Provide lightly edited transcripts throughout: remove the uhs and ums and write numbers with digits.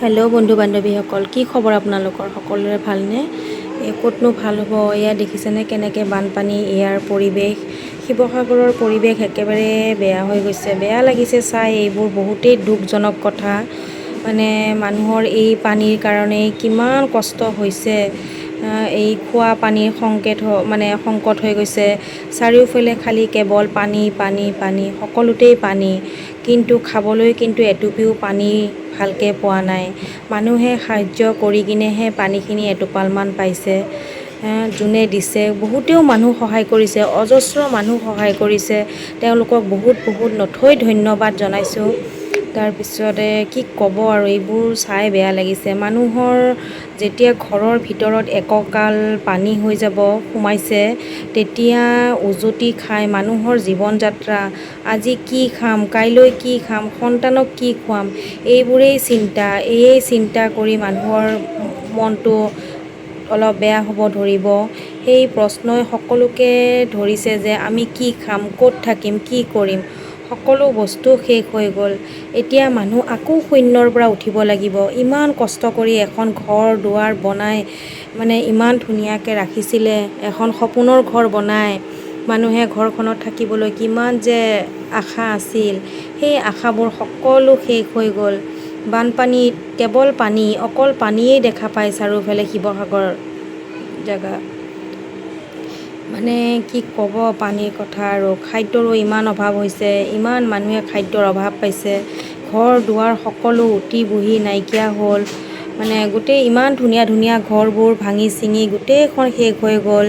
Hello' বন্ধু বান্ধৱীসকল, কি খবৰ আপোনালোকৰ? সকলোৰে ভালনে? ক'তনো ভাল হ'ব, এয়া দেখিছেনে কেনেকৈ বানপানী, ইয়াৰ পৰিৱেশ, শিৱসাগৰৰ পৰিৱেশ একেবাৰে বেয়া হৈ গৈছে। বেয়া লাগিছে চাই, এইবোৰ বহুতেই দুখজনক কথা। মানে মানুহৰ এই পানীৰ কাৰণে কিমান কষ্ট হৈছে। এই খোৱা পানীৰ সংকট হৈ গৈছে। চাৰিওফালে খালি কেৱল পানী পানী পানী, সকলোতেই পানী, কিন্তু খাবলৈ কিন্তু এটুপিও পানী ভালকৈ পোৱা নাই। মানুহে সাহাৰ্য কৰি কিনেহে পানীখিনি এটোপালমান পাইছে। যোনে দিছে, বহুতেও মানুহ সহায় কৰিছে, অজস্ৰ মানুহ সহায় কৰিছে, তেওঁলোকক বহুত বহুত নথৈ ধন্যবাদ জনাইছোঁ। তাৰপিছতে কি ক'ব আৰু, এইবোৰ চাই বেয়া লাগিছে। মানুহৰ যেতিয়া ঘৰৰ ভিতৰত একঁকাল পানী হৈ সোমাইছে, তেতিয়া উজুটি খাই মানুহৰ জীৱন যাত্ৰা, আজি কি খাম, কাইলৈ কি খাম, সন্তানক কি খুৱাম, এইবোৰেই চিন্তা কৰি মানুহৰ মনটো অলপ বেয়া হ'ব ধৰিব। সেই প্ৰশ্নই সকলোকে ধৰিছে যে আমি কি খাম, ক'ত থাকিম, কি কৰিম, সকলো বস্তু শেষ হৈ গ'ল। এতিয়া মানুহ আকৌ শূন্যৰ পৰা উঠিব লাগিব। ইমান কষ্ট কৰি এখন ঘৰ দুৱাৰ বনাই, মানে ইমান ধুনীয়াকৈ ৰাখিছিলে, এখন সপোনৰ ঘৰ বনাই মানুহে ঘৰখনত থাকিবলৈ কিমান যে আশা আছিল, সেই আশাবোৰ সকলো শেষ হৈ গ'ল। বানপানীত কেৱল পানী, অকল পানীয়েই দেখা পায় চাৰিওফালে শিৱসাগৰ জেগা। মানে কি ক'ব পানীৰ কথা আৰু। খাদ্যৰো ইমান অভাৱ হৈছে, ইমান মানুহে খাদ্যৰ অভাৱ পাইছে, ঘৰ দুৱাৰ সকলো উটি বুহি নাইকিয়া হ'ল। মানে গোটেই ইমান ধুনীয়া ধুনীয়া ঘৰবোৰ ভাঙি ছিঙি গোটেইখন শেষ হৈ গ'ল।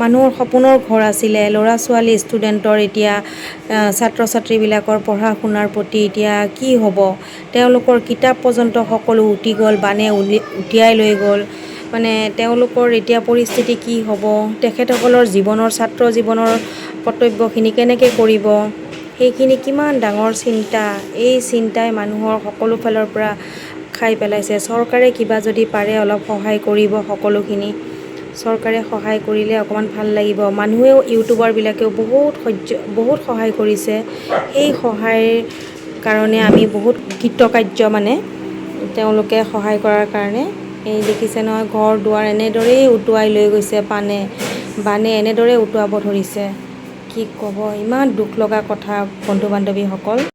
মানুহৰ সপোনৰ ঘৰ আছিলে, ল'ৰা ছোৱালী ষ্টুডেণ্টৰ এতিয়া ছাত্ৰ ছাত্ৰীবিলাকৰ পঢ়া শুনাৰ প্ৰতি এতিয়া কি হ'ব, তেওঁলোকৰ কিতাপ পৰ্যন্ত সকলো উটি গ'ল, বানে উটিয়াই লৈ গ'ল। মানে তেওঁলোকৰ এতিয়া পৰিস্থিতি কি হ'ব, তেখেতসকলৰ ছাত্ৰ জীৱনৰ কৰ্তব্যখিনি কেনেকৈ কৰিব, সেইখিনি কিমান ডাঙৰ চিন্তা। এই চিন্তাই মানুহৰ সকলো ফালৰ পৰা খাই পেলাইছে। চৰকাৰে কিবা যদি পাৰে অলপ সহায় কৰিব, সকলোখিনি চৰকাৰে সহায় কৰিলে অকণমান ভাল লাগিব। মানুহেও ইউটিউবাৰবিলাকেও বহুত সহায় কৰিছে। সেই সহায়ৰ কাৰণে আমি বহুত কৃতকাৰ্য। মানে তেওঁলোকে সহায় কৰাৰ কাৰণে। এই দেখিছে নহয়, ঘৰ দুৱাৰ এনেদৰেই উটুৱাই লৈ গৈছে, বানে এনেদৰে উটুৱাব ধৰিছে। কি ক'ব, ইমান দুখ লগা কথা বন্ধু বান্ধৱীসকল।